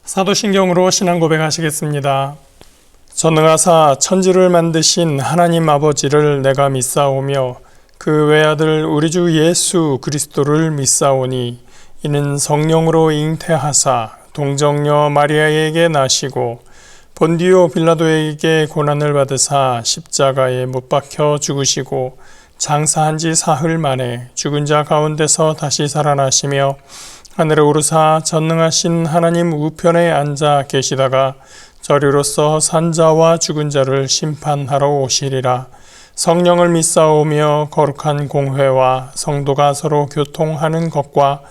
사도신경으로 신앙 고백하시겠습니다. 전능하사 천지를 만드신 하나님 아버지를 내가 믿사오며 그 외아들 우리 주 예수 그리스도를 믿사오니 이는 성령으로 잉태하사 동정녀 마리아에게 나시고 본디오 빌라도에게 고난을 받으사 십자가에 못 박혀 죽으시고 장사한 지 사흘 만에 죽은 자 가운데서 다시 살아나시며 하늘에 오르사 전능하신 하나님 우편에 앉아 계시다가 저리로서 산자와 죽은 자를 심판하러 오시리라. 성령을 믿사오며 거룩한 공회와 성도가 서로 교통하는 것과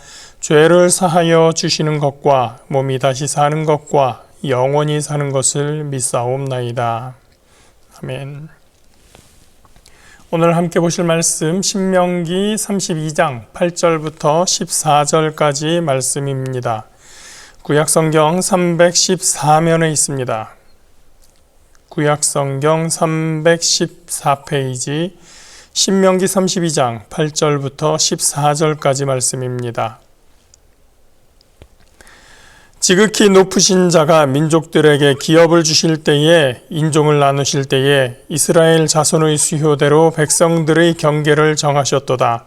죄를 사하여 주시는 것과 몸이 다시 사는 것과 영원히 사는 것을 믿사옵나이다. 아멘. 오늘 함께 보실 말씀 신명기 32장 8절부터 14절까지 말씀입니다. 구약성경 314면에 있습니다. 구약성경 314페이지 신명기 32장 8절부터 14절까지 말씀입니다. 지극히 높으신 자가 민족들에게 기업을 주실 때에 인종을 나누실 때에 이스라엘 자손의 수효대로 백성들의 경계를 정하셨도다.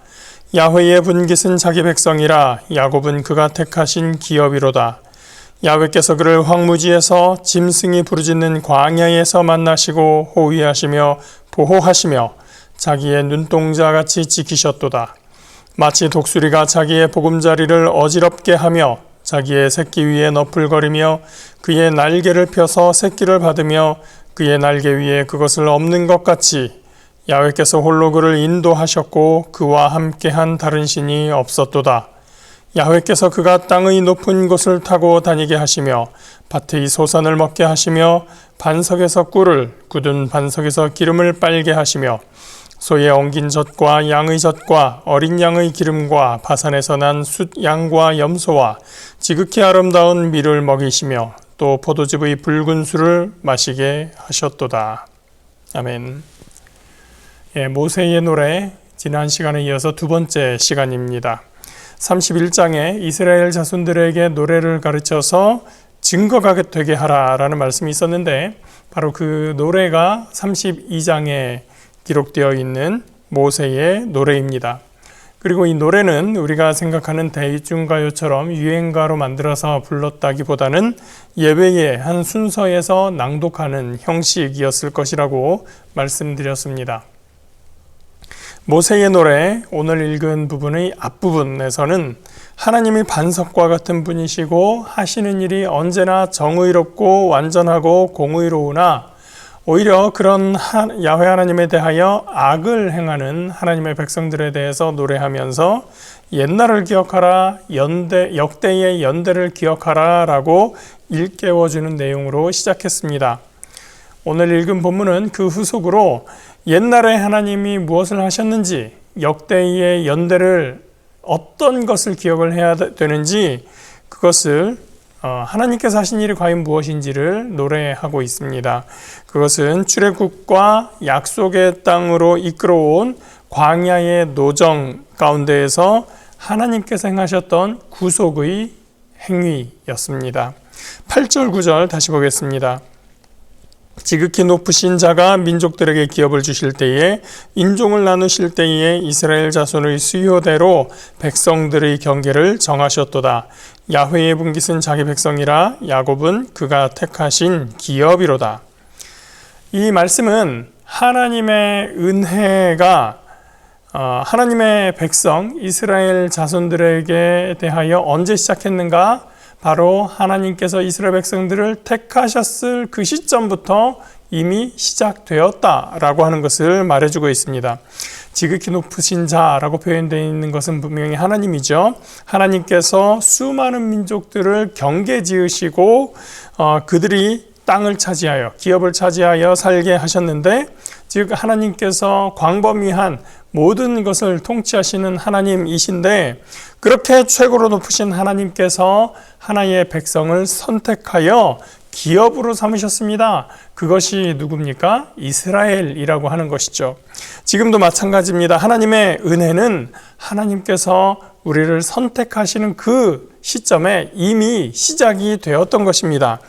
야훼의 분깃은 자기 백성이라 야곱은 그가 택하신 기업이로다. 야훼께서 그를 황무지에서 짐승이 부르짖는 광야에서 만나시고 호위하시며 보호하시며 자기의 눈동자같이 지키셨도다. 마치 독수리가 자기의 보금자리를 어지럽게 하며 자기의 새끼 위에 너풀거리며 그의 날개를 펴서 새끼를 받으며 그의 날개 위에 그것을 엎는 것 같이 야훼께서 홀로 그를 인도하셨고 그와 함께한 다른 신이 없었도다. 야훼께서 그가 땅의 높은 곳을 타고 다니게 하시며 밭의 소산을 먹게 하시며 반석에서 꿀을 굳은 반석에서 기름을 빨게 하시며 소의 엉긴 젖과 양의 젖과 어린 양의 기름과 바산에서 난 숫양과 염소와 지극히 아름다운 밀을 먹이시며 또 포도즙의 붉은 술을 마시게 하셨도다. 아멘. 모세의 노래 지난 시간에 이어서 두 번째 시간입니다. 31장에 이스라엘 자손들에게 노래를 가르쳐서 증거가 되게 하라라는 말씀이 있었는데 바로 그 노래가 32장에 기록되어 있는 모세의 노래입니다. 그리고 이 노래는 우리가 생각하는 대중가요처럼 유행가로 만들어서 불렀다기보다는 예배의 한 순서에서 낭독하는 형식이었을 것이라고 말씀드렸습니다. 모세의 노래, 오늘 읽은 부분의 앞부분에서는 하나님이 반석과 같은 분이시고 하시는 일이 언제나 정의롭고 완전하고 공의로우나 오히려 그런 야훼 하나님에 대하여 악을 행하는 하나님의 백성들에 대해서 노래하면서 옛날을 기억하라, 역대의 연대를 기억하라 라고 일깨워주는 내용으로 시작했습니다. 오늘 읽은 본문은 그 후속으로 옛날에 하나님이 무엇을 하셨는지, 역대의 연대를 어떤 것을 기억을 해야 되는지 그것을 하나님께서 하신 일이 과연 무엇인지를 노래하고 있습니다. 그것은 출애굽과 약속의 땅으로 이끌어온 광야의 노정 가운데에서 하나님께서 행하셨던 구속의 행위였습니다. 8절 9절 다시 보겠습니다. 지극히 높으신 자가 민족들에게 기업을 주실 때에 인종을 나누실 때에 이스라엘 자손의 수요대로 백성들의 경계를 정하셨도다. 야훼의 분깃은 자기 백성이라 야곱은 그가 택하신 기업이로다. 이 말씀은 하나님의 은혜가 하나님의 백성 이스라엘 자손들에게 대하여 언제 시작했는가? 바로 하나님께서 이스라엘 백성들을 택하셨을 그 시점부터 이미 시작되었다라고 하는 것을 말해주고 있습니다. 지극히 높으신 자라고 표현되어 있는 것은 분명히 하나님이죠. 하나님께서 수많은 민족들을 경계 지으시고 그들이 땅을 차지하여 기업을 차지하여 살게 하셨는데 즉 하나님께서 광범위한 모든 것을 통치하시는 하나님이신데 그렇게 최고로 높으신 하나님께서 하나의 백성을 선택하여 기업으로 삼으셨습니다. 그것이 누굽니까? 이스라엘이라고 하는 것이죠. 지금도 마찬가지입니다. 하나님의 은혜는 하나님께서 우리를 선택하시는 그 시점에 이미 시작이 되었던 것입니다.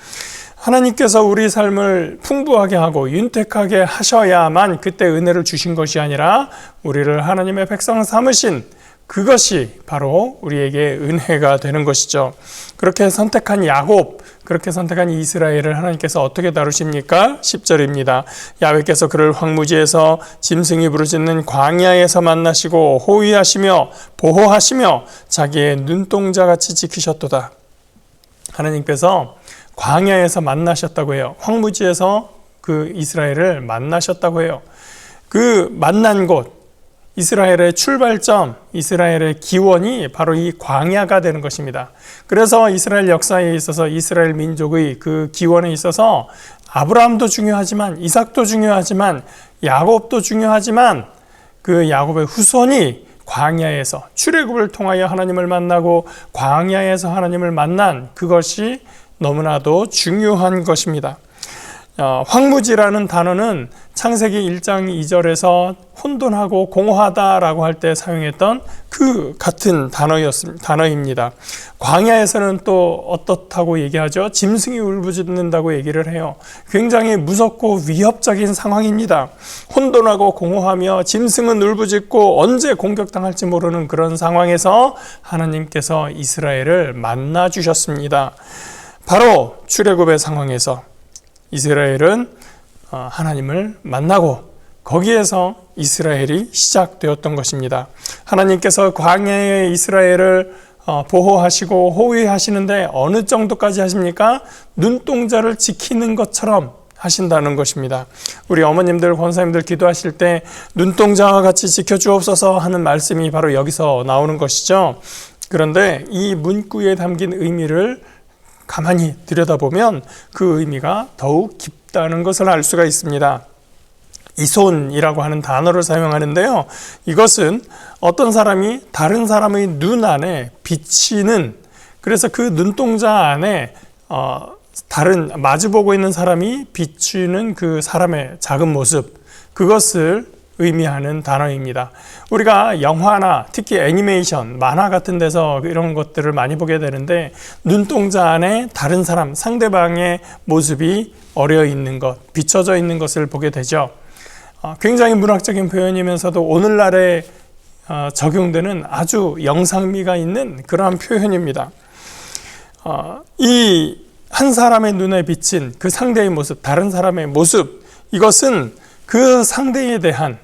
하나님께서 우리 삶을 풍부하게 하고 윤택하게 하셔야만 그때 은혜를 주신 것이 아니라 우리를 하나님의 백성 삼으신 그것이 바로 우리에게 은혜가 되는 것이죠. 그렇게 선택한 야곱, 그렇게 선택한 이스라엘을 하나님께서 어떻게 다루십니까? 10절입니다. 야훼께서 그를 황무지에서 짐승이 부르짖는 광야에서 만나시고 호위하시며 보호하시며 자기의 눈동자같이 지키셨도다. 하나님께서 광야에서 만나셨다고 해요. 황무지에서 그 이스라엘을 만나셨다고 해요. 그 만난 곳, 이스라엘의 출발점, 이스라엘의 기원이 바로 이 광야가 되는 것입니다. 그래서 이스라엘 역사에 있어서 이스라엘 민족의 그 기원에 있어서 아브라함도 중요하지만 이삭도 중요하지만 야곱도 중요하지만 그 야곱의 후손이 광야에서 출애굽을 통하여 하나님을 만나고 광야에서 하나님을 만난 그것이 너무나도 중요한 것입니다. 황무지라는 단어는 창세기 1장 2절에서 혼돈하고 공허하다라고 할 때 사용했던 그 같은 단어입니다. 광야에서는 또 어떻다고 얘기하죠? 짐승이 울부짖는다고 얘기를 해요. 굉장히 무섭고 위협적인 상황입니다. 혼돈하고 공허하며 짐승은 울부짖고 언제 공격당할지 모르는 그런 상황에서 하나님께서 이스라엘을 만나 주셨습니다. 바로 출애굽의 상황에서 이스라엘은 하나님을 만나고 거기에서 이스라엘이 시작되었던 것입니다. 하나님께서 광야의 이스라엘을 보호하시고 호위하시는데 어느 정도까지 하십니까? 눈동자를 지키는 것처럼 하신다는 것입니다. 우리 어머님들, 권사님들 기도하실 때 눈동자와 같이 지켜주옵소서 하는 말씀이 바로 여기서 나오는 것이죠. 그런데 이 문구에 담긴 의미를 가만히 들여다보면 그 의미가 더욱 깊다는 것을 알 수가 있습니다. 이손이라고 하는 단어를 사용하는데요. 이것은 어떤 사람이 다른 사람의 눈 안에 비치는, 그래서 그 눈동자 안에 다른 마주보고 있는 사람이 비추는 그 사람의 작은 모습, 그것을 의미하는 단어입니다. 우리가 영화나 특히 애니메이션, 만화 같은 데서 이런 것들을 많이 보게 되는데 눈동자 안에 다른 사람, 상대방의 모습이 어려 있는 것, 비춰져 있는 것을 보게 되죠. 굉장히 문학적인 표현이면서도 오늘날에 적용되는 아주 영상미가 있는 그러한 표현입니다. 이 한 사람의 눈에 비친 그 상대의 모습, 다른 사람의 모습, 이것은 그 상대에 대한,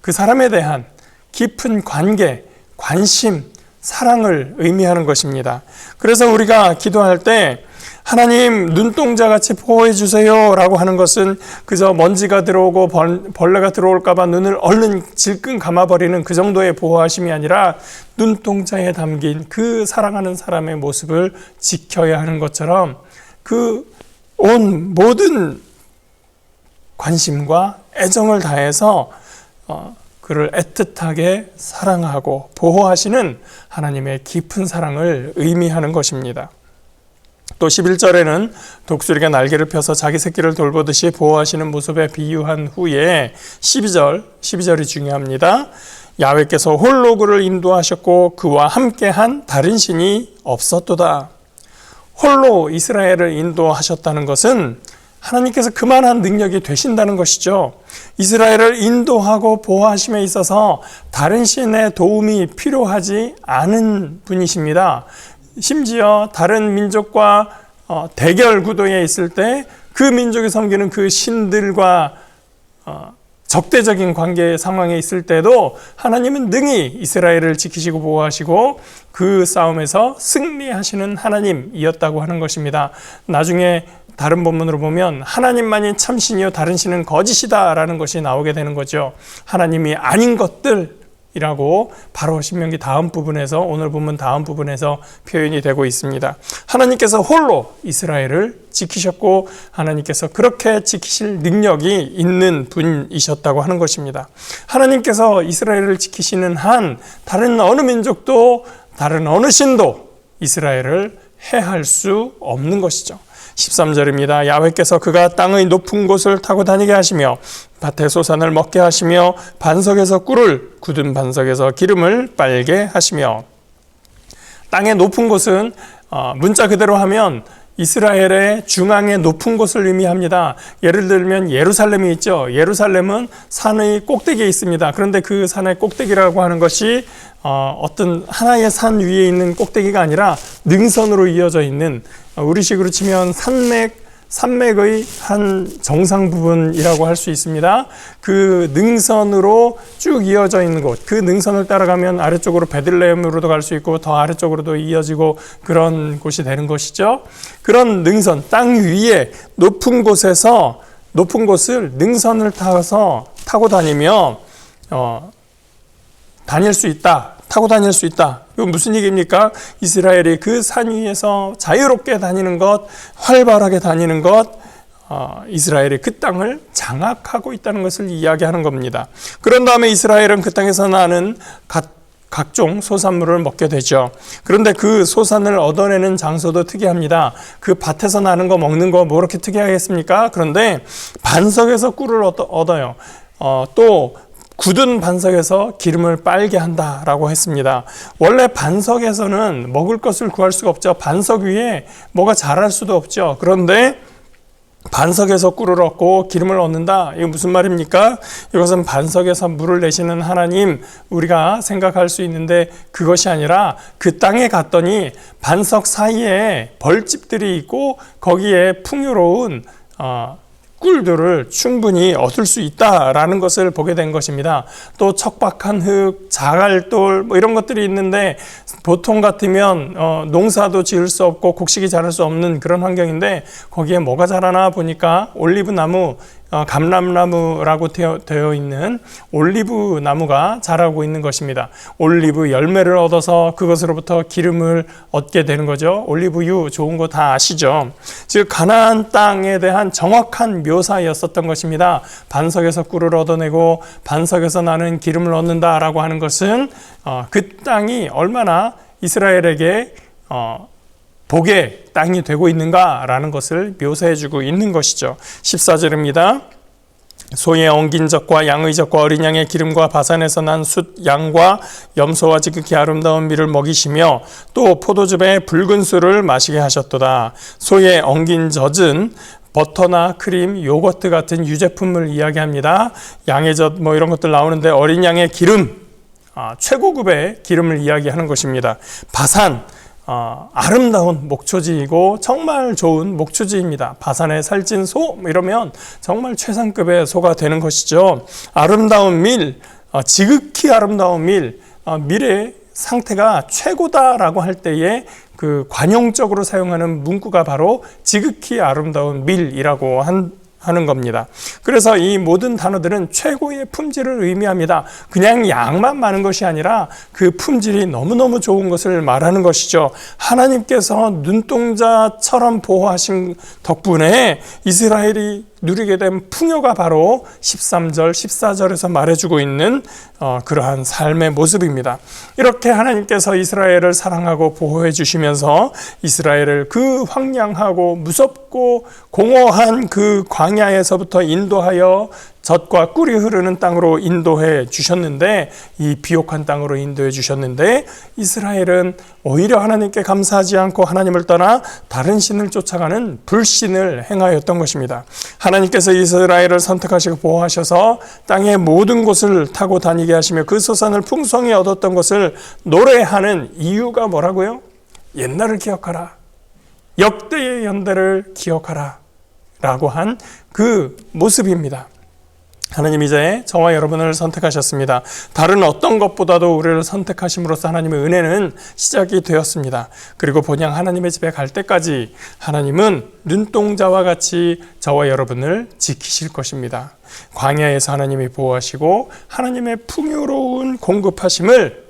그 사람에 대한 깊은 관계, 관심, 사랑을 의미하는 것입니다. 그래서 우리가 기도할 때 하나님 눈동자같이 보호해 주세요 라고 하는 것은 그저 먼지가 들어오고 벌레가 들어올까 봐 눈을 얼른 질끈 감아버리는 그 정도의 보호하심이 아니라 눈동자에 담긴 그 사랑하는 사람의 모습을 지켜야 하는 것처럼 그 온 모든 관심과 애정을 다해서 그를 애틋하게 사랑하고 보호하시는 하나님의 깊은 사랑을 의미하는 것입니다. 또 11절에는 독수리가 날개를 펴서 자기 새끼를 돌보듯이 보호하시는 모습에 비유한 후에 12절이 중요합니다. 야훼께서 홀로 그를 인도하셨고 그와 함께한 다른 신이 없었도다. 홀로 이스라엘을 인도하셨다는 것은 하나님께서 그만한 능력이 되신다는 것이죠. 이스라엘을 인도하고 보호하심에 있어서 다른 신의 도움이 필요하지 않은 분이십니다. 심지어 다른 민족과 대결 구도에 있을 때 그 민족이 섬기는 그 신들과 적대적인 관계 상황에 있을 때도 하나님은 능히 이스라엘을 지키시고 보호하시고 그 싸움에서 승리하시는 하나님이었다고 하는 것입니다. 나중에 다른 본문으로 보면 하나님만이 참신이요 다른 신은 거짓이다 라는 것이 나오게 되는 거죠. 하나님이 아닌 것들이라고 바로 신명기 다음 부분에서, 오늘 본문 다음 부분에서 표현이 되고 있습니다. 하나님께서 홀로 이스라엘을 지키셨고 하나님께서 그렇게 지키실 능력이 있는 분이셨다고 하는 것입니다. 하나님께서 이스라엘을 지키시는 한 다른 어느 민족도 다른 어느 신도 이스라엘을 해할 수 없는 것이죠. 13절입니다. 야훼께서 그가 땅의 높은 곳을 타고 다니게 하시며 밭의 소산을 먹게 하시며 반석에서 꿀을, 굳은 반석에서 기름을 빨게 하시며. 땅의 높은 곳은 문자 그대로 하면 이스라엘의 중앙의 높은 곳을 의미합니다. 예를 들면 예루살렘이 있죠. 예루살렘은 산의 꼭대기에 있습니다. 그런데 그 산의 꼭대기라고 하는 것이 어떤 하나의 산 위에 있는 꼭대기가 아니라 능선으로 이어져 있는, 우리식으로 치면 산맥의 한 정상 부분이라고 할 수 있습니다. 그 능선으로 쭉 이어져 있는 곳, 그 능선을 따라가면 아래쪽으로 베들레헴으로도 갈 수 있고 더 아래쪽으로도 이어지고 그런 곳이 되는 것이죠. 그런 능선, 땅 위에 높은 곳에서, 높은 곳을 능선을 타고 다니며 다닐 수 있다. 타고 다닐 수 있다. 이건 무슨 얘기입니까? 이스라엘이 그 산 위에서 자유롭게 다니는 것, 활발하게 다니는 것, 이스라엘이 그 땅을 장악하고 있다는 것을 이야기하는 겁니다. 그런 다음에 이스라엘은 그 땅에서 나는 각종 소산물을 먹게 되죠. 그런데 그 소산을 얻어내는 장소도 특이합니다. 그 밭에서 나는 거 먹는 거 뭐 그렇게 특이하겠습니까? 그런데 반석에서 꿀을 얻어요. 또 굳은 반석에서 기름을 빨게 한다라고 했습니다. 원래 반석에서는 먹을 것을 구할 수가 없죠. 반석 위에 뭐가 자랄 수도 없죠. 그런데 반석에서 꿀을 얻고 기름을 얻는다. 이거 무슨 말입니까? 이것은 반석에서 물을 내시는 하나님, 우리가 생각할 수 있는데 그것이 아니라 그 땅에 갔더니 반석 사이에 벌집들이 있고 거기에 풍요로운 꿀들을 충분히 얻을 수 있다라는 것을 보게 된 것입니다. 또 척박한 흙, 자갈돌 뭐 이런 것들이 있는데 보통 같으면 농사도 지을 수 없고 곡식이 자랄 수 없는 그런 환경인데 거기에 뭐가 자라나 보니까 올리브 나무, 감람나무라고 되어 있는 올리브 나무가 자라고 있는 것입니다. 올리브 열매를 얻어서 그것으로부터 기름을 얻게 되는 거죠. 올리브유 좋은 거 다 아시죠? 즉 가나안 땅에 대한 정확한 묘사였었던 것입니다. 반석에서 꿀을 얻어내고 반석에서 나는 기름을 얻는다라고 하는 것은 그 땅이 얼마나 이스라엘에게 복의 땅이 되고 있는가라는 것을 묘사해주고 있는 것이죠. 14절입니다. 소의 엉긴 젖과 양의 젖과 어린 양의 기름과 바산에서 난 숫 양과 염소와 지극히 아름다운 밀을 먹이시며 또 포도즙의 붉은 술을 마시게 하셨도다. 소의 엉긴 젖은 버터나 크림, 요거트 같은 유제품을 이야기합니다. 양의 젖 뭐 이런 것들 나오는데 어린 양의 기름, 최고급의 기름을 이야기하는 것입니다. 바산, 아름다운 목초지이고 정말 좋은 목초지입니다. 바산에 살찐 소 이러면 정말 최상급의 소가 되는 것이죠. 아름다운 밀, 지극히 아름다운 밀, 밀의 상태가 최고다라고 할 때에 그 관용적으로 사용하는 문구가 바로 지극히 아름다운 밀이라고 하는 겁니다. 그래서 이 모든 단어들은 최고의 품질을 의미합니다. 그냥 양만 많은 것이 아니라 그 품질이 너무너무 좋은 것을 말하는 것이죠. 하나님께서 눈동자처럼 보호하신 덕분에 이스라엘이 누리게 된 풍요가 바로 13절, 14절에서 말해주고 있는 그러한 삶의 모습입니다. 이렇게 하나님께서 이스라엘을 사랑하고 보호해 주시면서 이스라엘을 그 황량하고 무섭고 공허한 그 광야에서부터 인도하여 젖과 꿀이 흐르는 땅으로 인도해 주셨는데, 이 비옥한 땅으로 인도해 주셨는데 이스라엘은 오히려 하나님께 감사하지 않고 하나님을 떠나 다른 신을 쫓아가는 불신을 행하였던 것입니다. 하나님께서 이스라엘을 선택하시고 보호하셔서 땅의 모든 곳을 타고 다니게 하시며 그 소산을 풍성히 얻었던 것을 노래하는 이유가 뭐라고요? 옛날을 기억하라, 역대의 연대를 기억하라 라고 한 그 모습입니다. 하나님 이제 저와 여러분을 선택하셨습니다. 다른 어떤 것보다도 우리를 선택하심으로써 하나님의 은혜는 시작이 되었습니다. 그리고 본향 하나님의 집에 갈 때까지 하나님은 눈동자와 같이 저와 여러분을 지키실 것입니다. 광야에서 하나님이 보호하시고 하나님의 풍요로운 공급하심을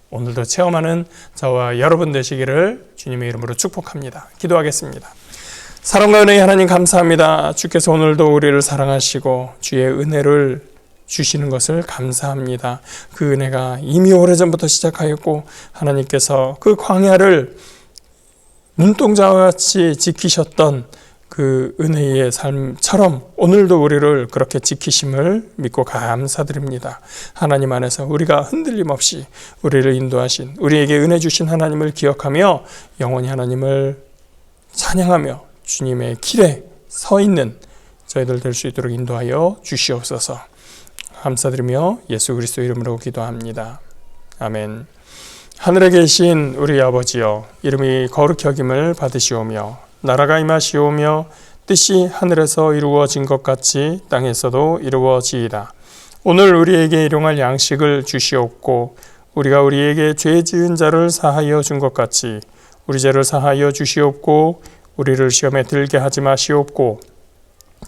오늘도 체험하는 저와 여러분 되시기를 주님의 이름으로 축복합니다. 기도하겠습니다. 사랑과 은혜의 하나님 감사합니다. 주께서 오늘도 우리를 사랑하시고 주의 은혜를 주시는 것을 감사합니다. 그 은혜가 이미 오래전부터 시작하였고 하나님께서 그 광야를 눈동자와 같이 지키셨던 그 은혜의 삶처럼 오늘도 우리를 그렇게 지키심을 믿고 감사드립니다. 하나님 안에서 우리가 흔들림 없이 우리를 인도하신, 우리에게 은혜 주신 하나님을 기억하며 영원히 하나님을 찬양하며 주님의 길에 서 있는 저희들 될 수 있도록 인도하여 주시옵소서. 감사드리며 예수 그리스도 이름으로 기도합니다. 아멘. 하늘에 계신 우리 아버지여, 이름이 거룩히 여김을 받으시오며 나라가 임하시오며 뜻이 하늘에서 이루어진 것 같이 땅에서도 이루어지이다. 오늘 우리에게 일용할 양식을 주시옵고 우리가 우리에게 죄 지은 자를 사하여 준 것 같이 우리 죄를 사하여 주시옵고 우리를 시험에 들게 하지 마시옵고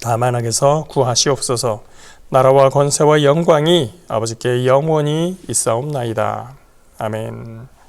다만 악에서 구하시옵소서. 나라와 권세와 영광이 아버지께 영원히 있사옵나이다. 아멘.